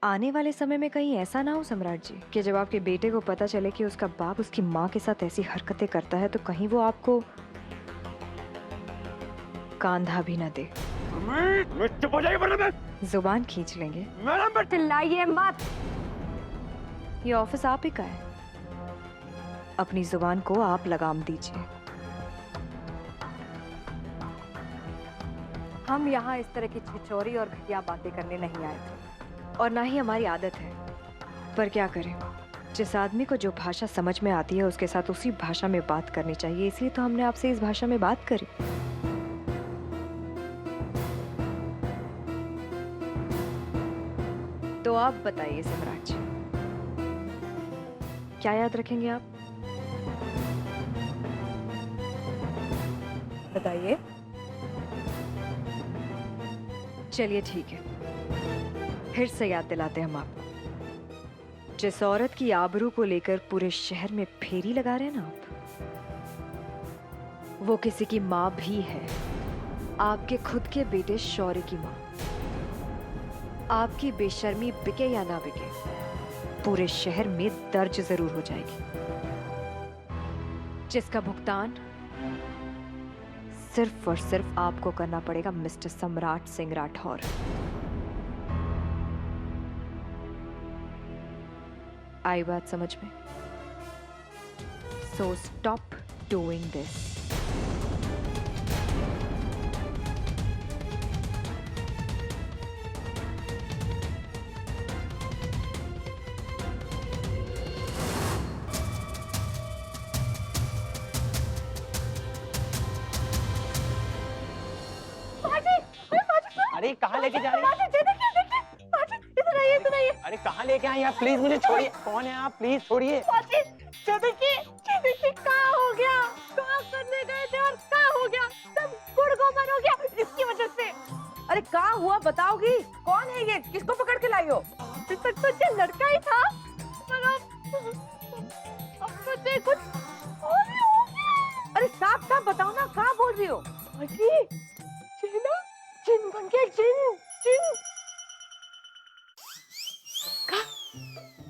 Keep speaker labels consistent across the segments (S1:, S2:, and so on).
S1: आने वाले समय में कहीं ऐसा ना हो सम्राट जी कि जब आपके बेटे को पता चले कि उसका बाप उसकी माँ के साथ ऐसी हरकतें करता है तो कहीं वो आपको कांधा भी न दे।
S2: चुप हो जाइए वरना मैं
S1: जुबान खींच लेंगे।
S2: मैडम पर
S3: चिल्लाइए मत।
S1: ये ऑफिस आप ही का है, अपनी जुबान को आप लगाम दीजिए।
S3: हम यहाँ इस तरह की छिछोरी और घटिया बातें करने नहीं आए थे।
S1: और ना ही हमारी आदत है, पर क्या करें, जिस आदमी को जो भाषा समझ में आती है उसके साथ उसी भाषा में बात करनी चाहिए, इसलिए तो हमने आपसे इस भाषा में बात करी। तो आप बताइए सम्राट जी, क्या याद रखेंगे आप?
S3: बताइए।
S1: चलिए ठीक है, फिर से याद दिलाते हम आपको। जिस औरत की आबरू को लेकर पूरे शहर में फेरी लगा रहे हैं ना आप, वो किसी की माँ भी है, आपके खुद के बेटे शौर्य की माँ। आपकी बेशर्मी बिके या ना बिके, पूरे शहर में दर्ज जरूर हो जाएगी, जिसका भुगतान सिर्फ और सिर्फ आपको करना पड़ेगा मिस्टर सम्राट सिंह राठौर। आई बात समझ में? So stop doing this.
S2: अरे कहाँ लेके जा रही है? अरे कहाँ लेके आई आप? प्लीज मुझे छोड़िए। कौन है आप? प्लीज छोड़िए।
S3: क्या हो गया? क्या करने गए थे और क्या हो गया? सब गुड़गोबर हो गया इसकी वजह से।
S4: अरे क्या हुआ बताओगी? कौन है ये? किसको पकड़ के लाई हो?
S3: अभी तक तो ये लड़का ही था, पर अब मुझे कुछ और ही हो गया।
S4: अरे साफ साफ बताओ ना, क्या बोल रही हो?
S3: अजी, ये ना जिन बन गया, जिन जिन।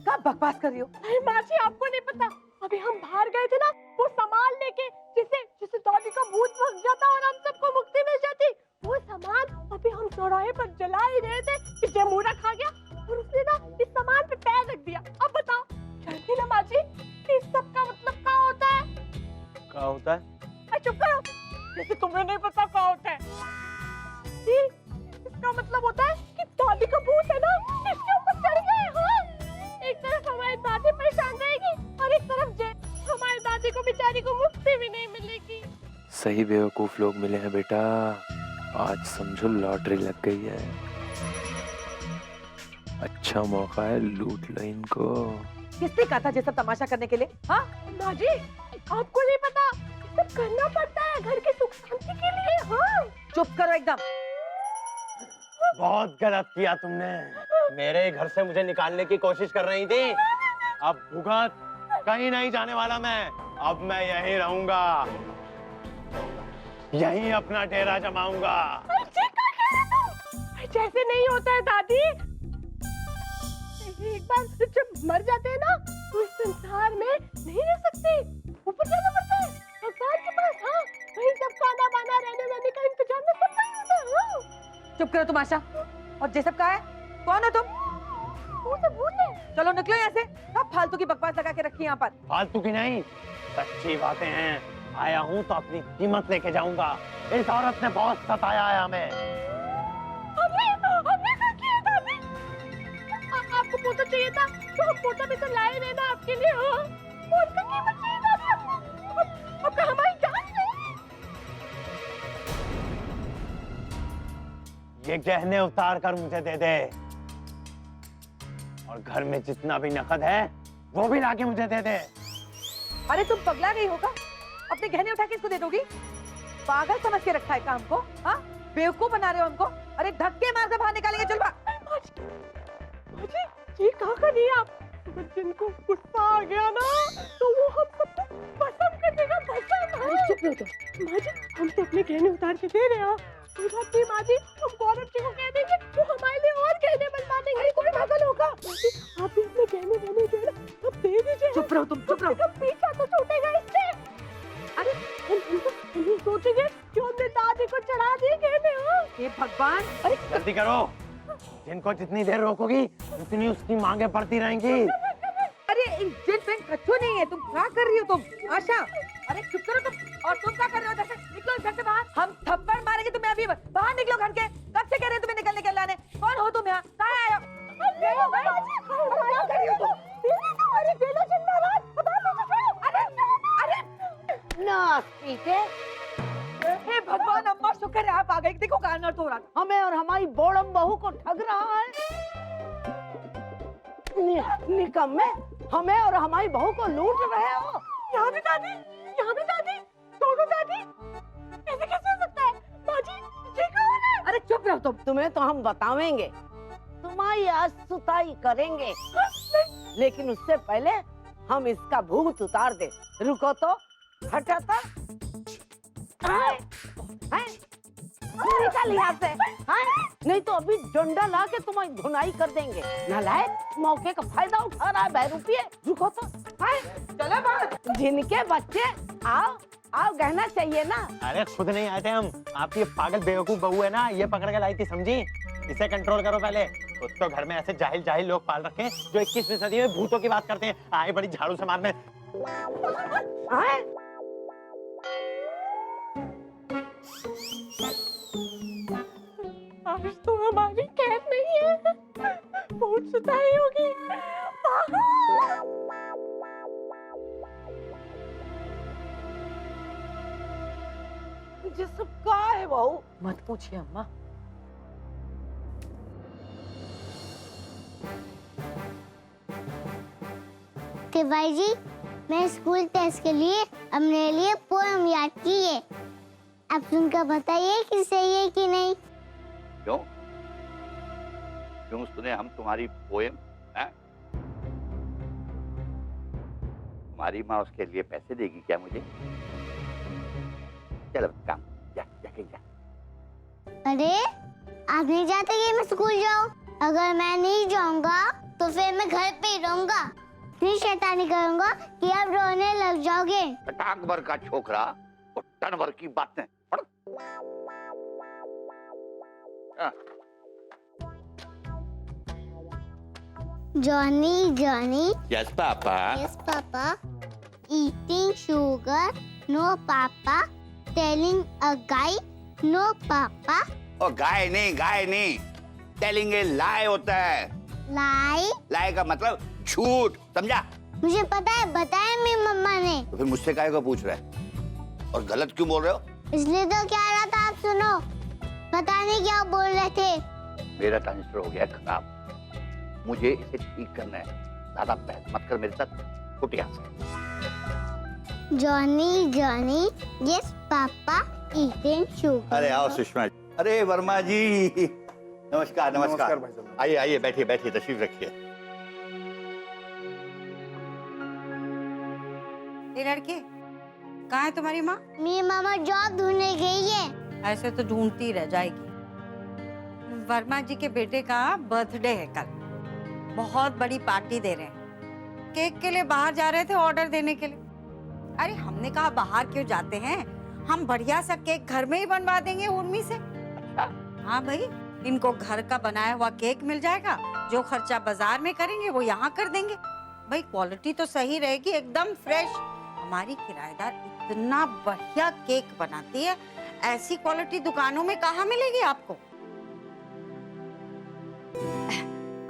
S4: क्या बकवास कर रही हो?
S3: अरे माँ जी, आपको नहीं पता, अभी हम बाहर गए थे ना वो सामान लेके, जिसे जिसे दादी का भूत भग जाता और हम सबको मुक्ति मिल जाती। वो सामान अभी हम चौराहे पर जला ही रहे थे कि जमूरा खा गया और उसने ना इस सामान पे पैर रख दिया। अब बताओ, जानती ना माँ जी, इस सब का मतलब क्या होता है?
S2: क्या होता है?
S3: अरे चुप करो, जैसे तुम्हें नहीं पता क्या होता है। जी, इसका मतलब होता है कि दादी का भूत है ना इसके ऊपर चढ़ गया है। हाँ, एक तरफ हमारी दादी परेशान रहेगी और एक तरफ हमारी दादी को बेचारी को मुक्ति भी नहीं मिलेगी।
S5: सही बेवकूफ लोग मिले हैं बेटा, आज समझो लॉटरी लग गई है। अच्छा मौका है, लूट लो इनको।
S4: किसने कहा था ये सब तमाशा करने के लिए? हाँ
S3: माँ जी, आपको नहीं पता, ये सब करना पड़ता है घर की सुख शांति के लिए। हाँ,
S4: चुप करो एकदम।
S2: बहुत गलत किया तुमने। मेरे घर से मुझे निकालने की कोशिश कर रही थी। अब भुगत, कहीं नहीं जाने वाला मैं। अब मैं यहीं रहूंगा, यहीं अपना डेरा जमाऊंगा।
S3: जैसे नहीं होता है दादी, एक बार जब मर जाते हैं ना तो इस संसार में नहीं रह सकते, ऊपर जाना पड़ता है भगवान के पास। हाँ, वहीं सब खाना पाना रहने वहने का इंतजाम में सब वहीं होता है। हाँ।
S4: चुप करो तुमाशा। और ये सब क्या है? कौन हो तुम?
S3: वो सब भूत है।
S4: चलो निकलो यहाँ से। सब फालतू की बकवास लगा के रखी यहाँ पर।
S2: फालतू की नहीं, सच्ची बातें हैं। आया हूँ तो अपनी कीमत लेके जाऊंगा। इस औरत ने बहुत सताया है हमें।
S3: हमने क्या किया दादी? आपको पोता चाहिए था तो हम पोता भी तो लाए रहे ना आपके लिए। हाँ, और क्या कीमत चाहिए दादी आपको? अब का हमारी जान नहीं।
S2: ये गहने उतार कर मुझे दे दे, और घर में जितना भी नकद है वो भी लाके मुझे दे दे।
S4: अरे तुम पगला गई होगा? अपने गहने उठा के इसको दे दोगी? पागल समझ के रखा है काम को? हाँ, बेवकूफ बना रहे हो हमको। अरे धक्के मार के बाहर निकालेंगे। चल बा।
S3: ये कहाँ कर रही है आप? अगर जिनको गुस्सा आ गया ना तो वो हम सबको भस्म कर देगा, भस्म। चुप रहो तुम। माँ जी, हम तो अपने गहने उतार के दे रहे हैं। कोई बात नहीं माँ जी, हम गौरव जी को कह देंगे वो हमारे लिए और गहने बनवा देंगे। कोई पागल होगा? गहने गहने दे रहा, अब दे दीजिए।
S4: चुप रहो तुम, चुप रहो।
S3: कम पीछा तो छूटेगा इससे। अरे हम ये सोचेंगे कि हमने दादी को चढ़ा दिए गहने। हाँ
S4: हे भगवान,
S3: अरे
S2: जल्दी करो, जिनको जितनी देर रोकोगी उतनी उसकी मांगे बढ़ती रहेंगी।
S4: अरे इंजेक्ट पेन कच्चू नहीं है, तुम क्या कर रही हो तुम? आशा, अरे चुप करो तुम। और तुम क्या कर रहे हो? जैसे निकलो इस घर से बाहर। हम थप्पड़ मारेंगे तुम्हें अभी। बाहर निकलो घर के। कब से कह रहे हो तुम्हें निकलने के लाने? कौन हो तुम यहाँ? कहाँ आए हो? हे भगवान, अम्मा शुक्र है आप आ गए। देखो कान और हो रहा था।
S6: हमें और हमारी बोड़म बहू को ठग रहा है। निकम्मे, हमें और हमारी बहू को लूट रहे हो।
S3: यहाँ भी दादी, यहाँ भी दादी, दोनों दादी। ऐसे कैसे हो सकता है? माँ जी, ये कौन है?
S4: अरे चुप रहो तुम।
S6: तुम्हें तो हम बतावेंगे, तुम्हारी आज सुताई करेंगे, लेकिन उससे पहले हम इसका भूत उतार दे। रुको तो, हटा तो। निकल यहाँ से, नहीं तो अभी डंडा ला के तुम्हारी धुनाई कर देंगे। नालायक, मौके का फायदा उठा रहा है बहरूपिये। रुको तो,
S4: चलो बाहर।
S6: जिनके बच्चे आओ आओ, गहना चाहिए ना?
S2: अरे खुद नहीं आए थे हम, आपकी पागल बेवकूफ बहू है ना, ये पकड़ के लाई थी, समझी? इसे कंट्रोल करो पहले। खुद तो घर में ऐसे जाहिल जाहिल लोग पाल रखे हैं जो 21वीं सदी में भूतों की बात करते हैं। आए बड़ी झाड़ू से मारने।
S3: आज तो हमारी कैद नहीं है, बहुत सुताई होगी।
S6: ये सब क्या है बहू?
S4: मत पूछिए अम्मा।
S7: भाई जी, मैं स्कूल टेस्ट के लिए अपने लिए पोएम याद की है। आप सुनकर बताइए कि सही है कि नहीं।
S8: क्यों क्यों सुने हम तुम्हारी पोएम? तुम्हारी माँ उसके लिए पैसे देगी क्या मुझे? चलो काम, जा कहीं जा।
S7: अरे आप नहीं चाहते कि मैं स्कूल जाऊँ? अगर मैं नहीं जाऊँगा तो फिर मैं घर पे ही रहूँगा। फिर शैतानी करूँगा कि आप रोने लग जाओगे।
S8: टांग भर का छोकरा और टन भर की बातें।
S7: Johnny Johnny,
S8: yes papa.
S7: yes पापा, eating sugar, no पापा, telling a guy, no पापा।
S8: और गाय नहीं, टेलिंग ए लाई होता है।
S7: लाई?
S8: लाई का मतलब झूठ, समझा?
S7: मुझे पता है, बताया मेरी मम्मा ने।
S8: तो फिर मुझसे काहे को पूछ रहे हैं? और गलत क्यों बोल रहे हो?
S7: इसलिए तो क्या रहा था, आप सुनो। पता नहीं क्या बोल रहे थे।
S8: मेरा ट्रांजिस्टर हो गया खराब, मुझे इसे ठीक करना है। ज्यादा बहस मत कर मेरे साथ, उठ यहाँ से।
S7: Johnny Johnny, yes papa, eating sugar.
S8: अरे आओ सुषमा। अरे वर्मा जी, नमस्कार। नमस्कार भाई साहब। आइए बैठिए, तशरीफ रखिए।
S9: ये लड़के, कहाँ है तुम्हारी माँ?
S7: मेरी मामा जॉब ढूंढने गई है।
S9: ऐसे तो ढूंढती रह जाएगी। वर्मा जी के बेटे का बर्थडे है कल, बहुत बड़ी पार्टी दे रहे हैं। केक के लिए बाहर जा रहे थे ऑर्डर देने के लिए। अरे हमने कहा बाहर क्यों जाते हैं, हम बढ़िया सा केक घर में ही बनवा देंगे उर्मी से। हाँ भाई, इनको घर का बनाया हुआ केक मिल जाएगा, जो खर्चा बाजार में करेंगे वो यहाँ कर देंगे। भाई क्वालिटी तो सही रहेगी, एकदम फ्रेश। हमारी किराएदार इतना बढ़िया केक बनाती है, ऐसी क्वालिटी दुकानों में कहाँ मिलेगी आपको।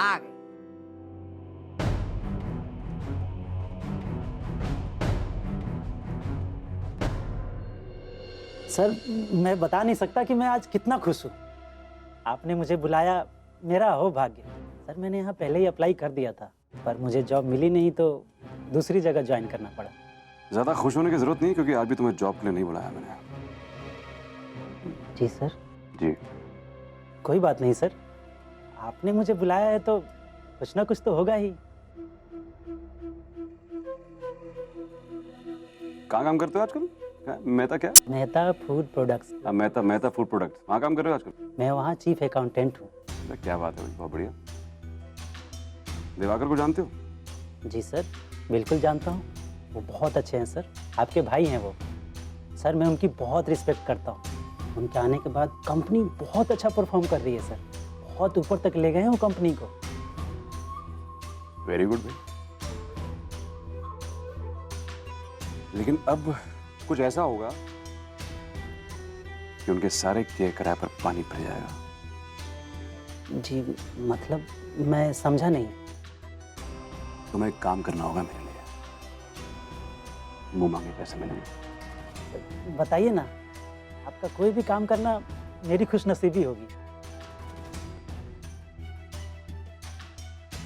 S9: आ गए।
S10: सर, मैं बता नहीं सकता कि मैं आज कितना खुश हूँ। आपने मुझे बुलाया, मेरा हो भाग्य। सर, मैंने यहाँ पहले ही अप्लाई कर दिया था, पर मुझे जॉब मिली नहीं तो दूसरी जगह ज्वाइन करना पड़ा।
S11: ज़्यादा खुश होने की जरूरत नहीं, क्योंकि आज भी तुम्हें जॉब के लिए नहीं बुलाया मैंने।
S10: जी सर।
S11: जी।
S10: कोई बात नहीं सर, आपने मुझे बुलाया है तो कुछ ना कुछ तो होगा ही।
S11: कहाँ काम करते हो आजकल? मेहता क्या?
S10: Mehta food products.
S11: Mehta food products. वहाँ काम कर रहे हो आजकल?
S10: मैं वहाँ चीफ अकाउंटेंट हूँ।
S11: क्या बात है, बहुत बढ़िया। दिवाकर को जानते हो?
S10: जी सर, बिल्कुल जानता हूँ। वो बहुत अच्छे हैं सर, आपके भाई हैं वो। सर मैं उनकी बहुत रिस्पेक्ट करता हूँ। उनके आने के बाद कंपनी बहुत अच्छा परफॉर्म कर रही है सर, बहुत ऊपर तक ले गए हैं वो कंपनी को।
S11: वेरी गुड भाई। लेकिन अब कुछ ऐसा होगा कि उनके सारे किए किराए पर पानी फिर जाएगा।
S10: जी मतलब मैं समझा नहीं।
S11: तुम्हें एक काम करना होगा मेरे लिए। मुंह मांगे पैसे मिलेंगे।
S10: बताइए ना, आपका कोई भी काम करना मेरी खुशनसीबी होगी।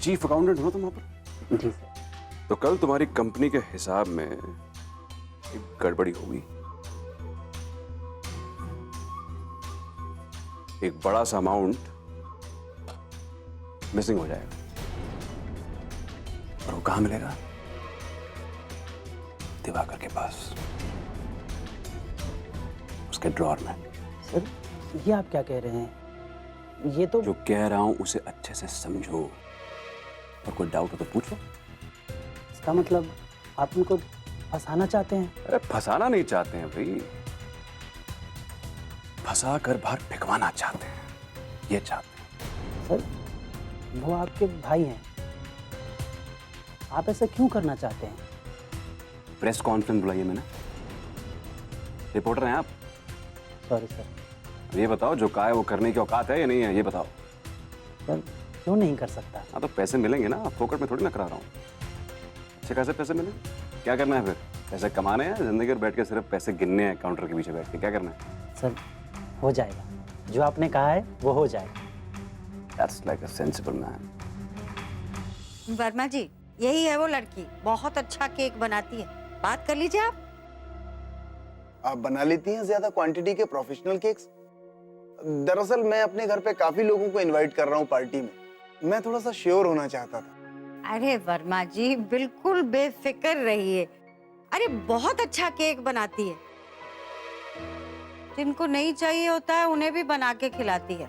S11: चीफ अकाउंटेंट हो ना तुम वहां पर?
S10: जी सर।
S11: तो कल तुम्हारी कंपनी के हिसाब में एक गड़बड़ी होगी। एक बड़ा सा अमाउंट मिसिंग हो जाएगा। और वो कहां मिलेगा? दिवाकर के पास, उसके ड्रॉर में।
S10: सर ये आप क्या कह रहे हैं? ये तो
S11: जो कह रहा हूं उसे अच्छे से समझो, और कोई डाउट हो तो पूछो।
S10: इसका मतलब आप उनको फंसाना चाहते हैं?
S11: अरे फंसाना नहीं चाहते हैं भाई, फंसा कर बाहर फेंकवाना चाहते हैं, ये चाहते हैं।
S10: सर वो आपके भाई हैं, आप ऐसा क्यों करना चाहते हैं?
S11: प्रेस कॉन्फ्रेंस बुलाइए मैंने। रिपोर्टर हैं आप?
S10: Sorry sir.
S11: अब ये बताओ, जो कहा है वो करने की औकात है या नहीं है, ये बताओ।
S10: सर क्यों नहीं कर सकता?
S11: हाँ तो पैसे मिलेंगे ना, फोकट में थोड़ी ना करा रहा हूँ। अच्छे खासे पैसे मिले, क्या करना है फिर? पैसे कमाने हैं जिंदगी भर बैठ के सिर्फ पैसे गिनने हैं काउंटर के पीछे बैठ के? क्या करना है?
S10: सर हो जाएगा, जो आपने कहा है वो हो जाएगा।
S11: That's like a sensible man.
S9: Verma जी, यही है वो लड़की, बहुत अच्छा केक बनाती है, बात कर लीजिए आप।
S12: आप बना लेती हैं ज्यादा क्वांटिटी के प्रोफेशनल केक्स? दरअसल मैं अपने घर पे काफी लोगों को इनवाइट कर रहा हूँ पार्टी में। मैं थोड़ा सा श्योर होना चाहता था।
S9: अरे वर्मा जी, बिल्कुल बेफिक्र रहिए। अरे बहुत अच्छा केक बनाती है, जिनको नहीं चाहिए होता है उन्हें भी बना के खिलाती है।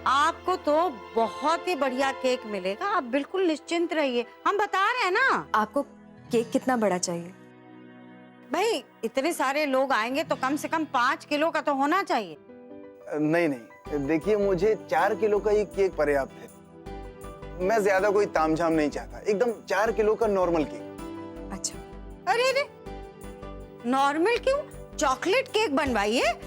S9: आपको तो बहुत ही बढ़िया केक मिलेगा, आप बिल्कुल निश्चिंत रहिए, हम बता रहे हैं ना।
S1: आपको केक कितना बड़ा चाहिए?
S9: भाई इतने सारे लोग आएंगे तो कम से कम 5 किलो का तो होना चाहिए।
S12: नहीं नहीं, देखिए मुझे 4 किलो का ये केक पर्याप्त है। मैं ज्यादा कोई तामझाम नहीं चाहता, एकदम 4 किलो का नॉर्मल केक।
S1: अच्छा।
S9: अरे अरे, नॉर्मल क्यों? चॉकलेट केक बनवाइए।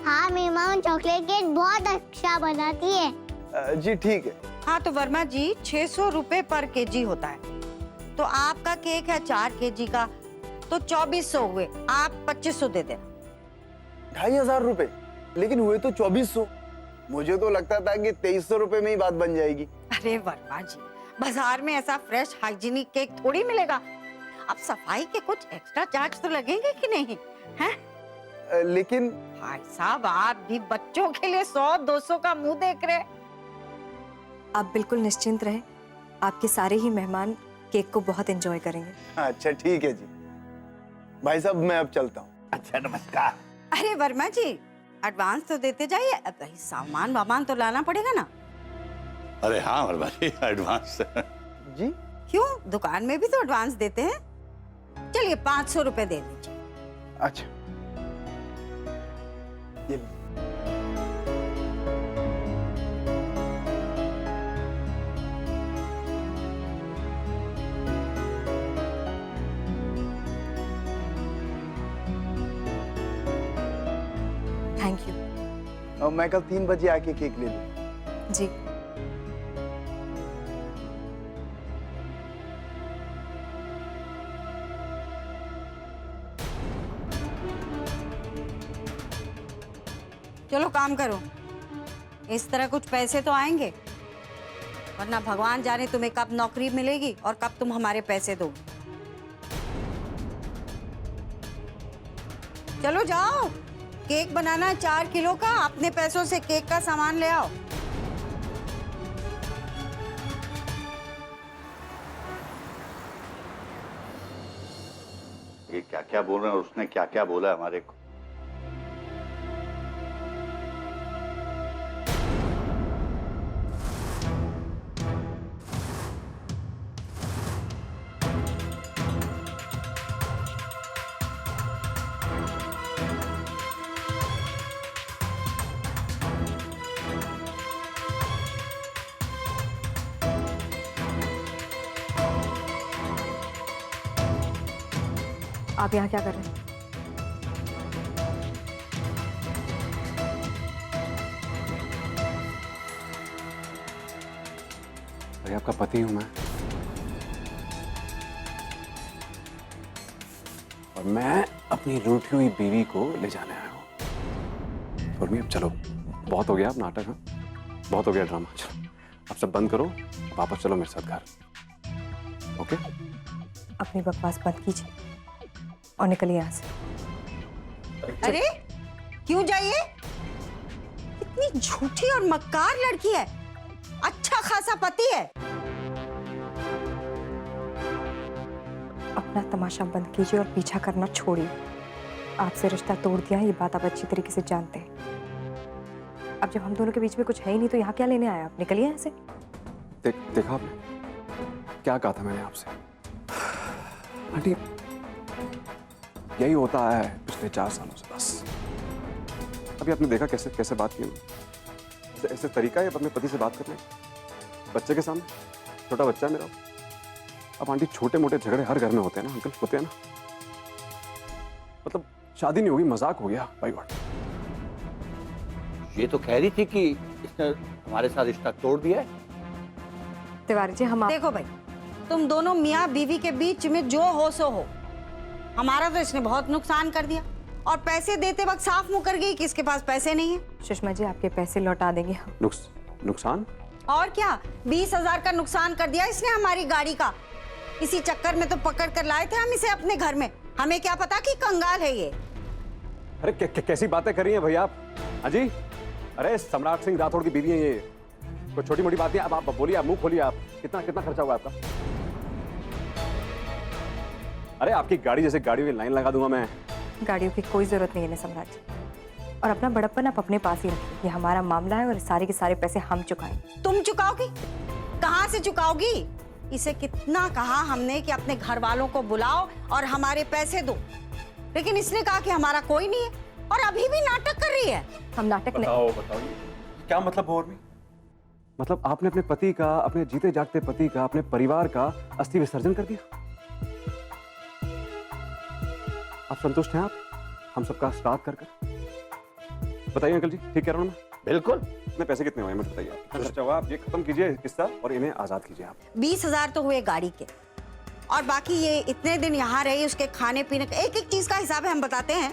S7: हाँ मेरी माँ चॉकलेट केक बहुत अच्छा बनाती है।
S12: जी ठीक है।
S9: हाँ तो वर्मा जी 600 रुपए पर केजी होता है, तो आपका केक है 4 केजी का, तो 2400 हुए, आप 2500 दे देना।
S12: 2500 रुपए? लेकिन हुए तो 2400। मुझे तो लगता था कि 2300 रुपए में ही बात बन जाएगी।
S9: अरे वर्मा जी, बाजार में ऐसा फ्रेश हाइजीनिक केक थोड़ी मिलेगा। अब सफाई के कुछ एक्स्ट्रा चार्ज तो लगेंगे कि नहीं हैं?
S12: लेकिन
S9: भाई साहब, आप भी बच्चों के लिए 100-200 का मुंह देख रहे।
S1: आप बिल्कुल निश्चिंत रहें, आपके सारे ही मेहमान केक को बहुत एंजॉय करेंगे।
S12: अच्छा ठीक है जी। भाई साहब मैं अब चलता हूँ।
S8: अच्छा नमस्कार।
S9: अरे वर्मा जी, एडवांस तो देते जाइए, अब भाई सामान वामान तो लाना पड़ेगा ना।
S8: अरे हाँ वर्मा जी, एडवांस।
S12: जी
S9: क्यों, दुकान में भी तो एडवांस देते हैं। चलिए 500 रुपए दे दीजिए।
S12: अच्छा ये लो।
S1: Thank you.
S12: मैं कल 3 बजे आके केक ले लूँ।
S1: जी।
S9: चलो काम करो, इस तरह कुछ पैसे तो आएंगे, वरना भगवान जाने तुम्हें कब नौकरी मिलेगी और कब तुम हमारे पैसे दोगे। चलो जाओ, केक बनाना है 4 किलो का, अपने पैसों से केक का सामान ले आओ।
S8: ये क्या क्या बोल रहे हैं और उसने क्या क्या बोला हमारे को?
S1: आप यहाँ क्या कर रहे हैं?
S11: अरे आपका पति हूं मैं, और मैं अपनी रूठी हुई बीवी को ले जाने आया हूं। उर्मी अब चलो, बहुत हो गया अब नाटक, हाँ बहुत हो गया ड्रामा, चलो अब सब बंद करो, वापस चलो मेरे साथ घर। ओके?
S1: अपनी बकवास बंद कीजिए और निकलिए यहाँ से।
S9: अरे क्यों जाइए? इतनी झूठी और मक्कार लड़की है, अच्छा खासा पति है।
S1: अपना तमाशा बंद कीजिए और पीछा करना छोड़िए। आपसे रिश्ता तोड़ दिया है, ये बात आप अच्छी तरीके से जानते हैं। अब जब हम दोनों के बीच में कुछ है ही नहीं तो यहाँ क्या लेने आया आप? निकलिए यहाँ से।
S11: देखा आपने क्या कहा था मैंने आपसे? आंटी यही होता है पिछले 4 सालों से बस। अभी आपने देखा कैसे कैसे बात की, ऐसे तरीका है अपने पति से बात करने, बच्चे के सामने, छोटा बच्चा है मेरा। अब आंटी छोटे मोटे झगड़े हर घर में होते हैं ना अंकल, होते हैं ना। मतलब शादी नहीं होगी, मजाक हो गया भाई। गॉड,
S8: ये तो कह रही थी कि इसने हमारे साथ रिश्ता तोड़ दिया है।
S1: तिवारी जी हम
S9: देखो भाई, तुम दोनों मियाँ बीवी के बीच में जो हो सो हो। हमारा तो इसने बहुत नुकसान कर दिया, और पैसे देते वक्त साफ मुंह कर गई कि इसके पास पैसे नहीं है।
S1: सुषमा जी आपके पैसे लौटा देंगे हम।
S11: नुकसान?
S9: और क्या, 20,000 का नुकसान कर दिया इसने हमारी गाड़ी का। इसी चक्कर में तो पकड़ कर लाए थे हम इसे अपने घर में। हमें क्या पता कि कंगाल है ये।
S11: अरे कैसी बातें कर रही हैं भैया आप? हाँ जी, अरे सम्राट सिंह राठौड़ की बीवी है ये, कोई छोटी मोटी बात नहीं। अब आप बोलिए, आप मुंह खोलिए, आप कितना कितना खर्चा हुआ आपका? अरे आपकी गाड़ी जैसे गाड़ियों की लाइन लगा दूंगा मैं।
S1: गाड़ियों की कोई जरूरत नहीं है ना सम्राट जी, और अपना बड़प्पन आप अपने पास ही रखिए। ये हमारा मामला है और सारे के सारे पैसे हम चुकाएंगे।
S9: तुम चुकाओगी? कहाँ से चुकाओगी? इसे कितना कहा हमने कि अपने घर वालों को बुलाओ और हमारे पैसे दो, लेकिन इसने कहा कि हमारा कोई नहीं है, और अभी भी नाटक कर रही है।
S1: हम नाटक
S11: बताओ क्या मतलब हो? मतलब आपने अपने पति का, अपने जीते जागते पति का, अपने परिवार का अस्थि विसर्जन कर दिया। आप संतुष्ट हैं? आप हम सबका श्राद्ध कर बताइए अंकल जी, ठीक कह रहा हूं मैं?
S8: बिल्कुल।
S11: इतने पैसे कितने हुए मुझे बताइए? कितना खर्चा हुआ? आप ये खत्म कीजिए किस्सा और इन्हें आजाद कीजिए आप।
S9: 20,000 तो हुए गाड़ी के, और बाकी ये इतने दिन यहाँ रहे, उसके खाने पीने का एक एक चीज का हिसाब है, हम बताते हैं।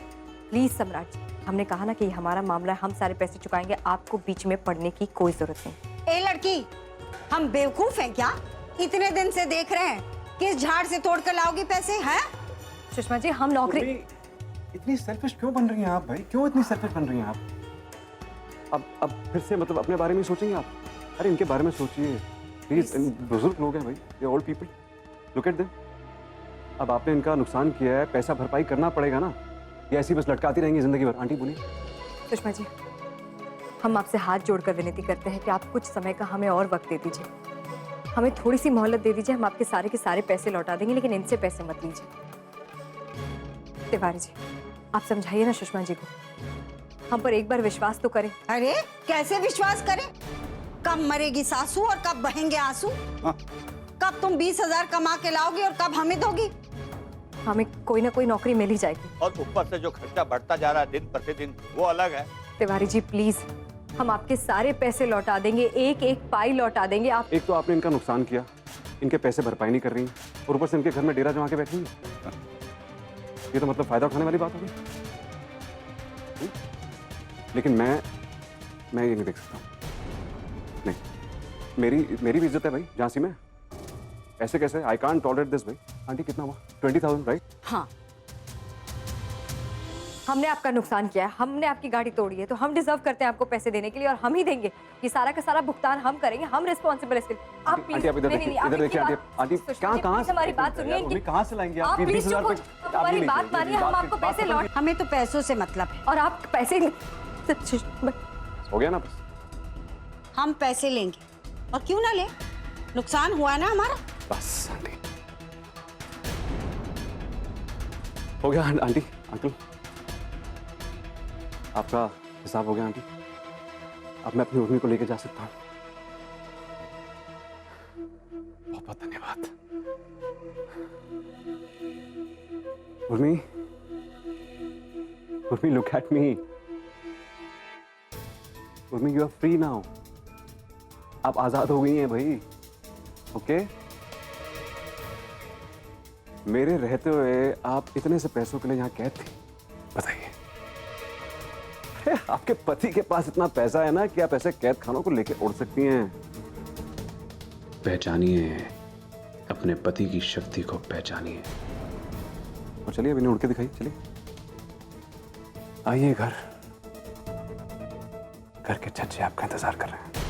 S1: प्लीज सम्राट जी, हमने कहा ना कि ये हमारा मामला है, हम सारे पैसे चुकाएंगे। आपको बीच में पड़ने की कोई जरूरत नहीं।
S9: ए लड़की, हम बेवकूफ हैं क्या? इतने दिन से देख रहे हैं, किस झाड़ से तोड़ कर लाओगी पैसे? हैं
S1: सुषमा जी, हम नौकरी।
S11: इतनी सेल्फिश क्यों बन रही हैं आप भाई? क्यों इतनी सेल्फिश बन रही हैं आप? अब फिर से मतलब अपने बारे में सोचेंगे आप? अरे इनके बारे में सोचिए प्लीज। बुजुर्ग लोग हैं भाई, ये old people, look at them. अब आपने इनका नुकसान किया है, पैसा भरपाई करना पड़ेगा ना, ये ऐसी बस लटकाती रहेंगी जिंदगी भर? आंटी बोलिए।
S1: सुषमा जी, हम आपसे हाथ जोड़कर विनती करते हैं कि आप कुछ समय का हमें और वक्त दे दीजिए, हमें थोड़ी सी मोहलत दे दीजिए। हम आपके सारे के सारे पैसे लौटा देंगे, लेकिन इनसे पैसे मत लीजिए। तिवारी जी, आप समझाइए ना सुषमा जी को, हम पर एक बार विश्वास तो करें।
S9: अरे कैसे विश्वास करें? कब मरेगी सासू और कब बहेंगे आंसू? कब तुम 20,000 कमा के लाओगी और कब हमें दोगी?
S1: हमें कोई ना कोई नौकरी मिल ही जाएगी।
S8: और ऊपर से जो खर्चा बढ़ता जा रहा है दिन प्रतिदिन, वो अलग है।
S1: तिवारी जी प्लीज, हम आपके सारे पैसे लौटा देंगे, एक एक पाई लौटा देंगे। आप
S11: एक तो आपने इनका नुकसान किया, इनके पैसे भरपाई नहीं कर रही, और ऊपर से इनके घर में डेरा जमा के बैठी है। ये तो मतलब फायदा उठाने वाली बात होगी। लेकिन मैं ये नहीं देख सकता। नहीं, मेरी भी इज्जत है भाई झांसी में, ऐसे कैसे? आई कांट टॉलरेट दिस भाई। आंटी कितना हुआ? 20,000 राइट?
S9: हाँ,
S1: हमने आपका नुकसान किया है, हमने आपकी गाड़ी तोड़ी है, तो हम डिजर्व करते हैं आपको पैसे देने के लिए, और हम ही देंगे। ये सारा का सारा भुगतान हम करेंगे, हम रिस्पॉन्सिबल है इसके लिए। आप प्लीज
S11: आंटी, आप इधर देखिए, इधर देखिए आंटी, कहाँ से
S1: हमारी बात सुनिए।
S11: अभी कहाँ से लाएंगे आप?
S1: आप प्लीज
S11: 20,000
S1: हमारी बात मानिए, हम आपको पैसे लौट।
S9: हमें तो पैसों से मतलब है,
S1: और आप पैसे
S11: हो गया ना बस।
S9: हम पैसे लेंगे, और क्यों ना ले, नुकसान हुआ है ना हमारा।
S11: बस आंटी, हो गया आंटी, अंकल, आपका हिसाब हो गया आंटी। अब मैं अपनी उर्मी को लेके जा सकता हूँ। बहुत बहुत धन्यवाद। Urmi, Urmi, look at me. Urmi, you are free now. आप आजाद हो गई हैं भाई, ओके? मेरे रहते हुए आप इतने से पैसों के लिए यहाँ कैद थी, बताइए। अरे आपके पति के पास इतना पैसा है ना कि आप ऐसे कैद खानों को लेके उड़ सकती हैं।
S13: पहचानिए अपने पति की शक्ति को, पहचानिए।
S11: और चलिए अभी उड़ के दिखाइए, चलिए आइए घर, घर के छज्जे आपका इंतजार कर रहे हैं।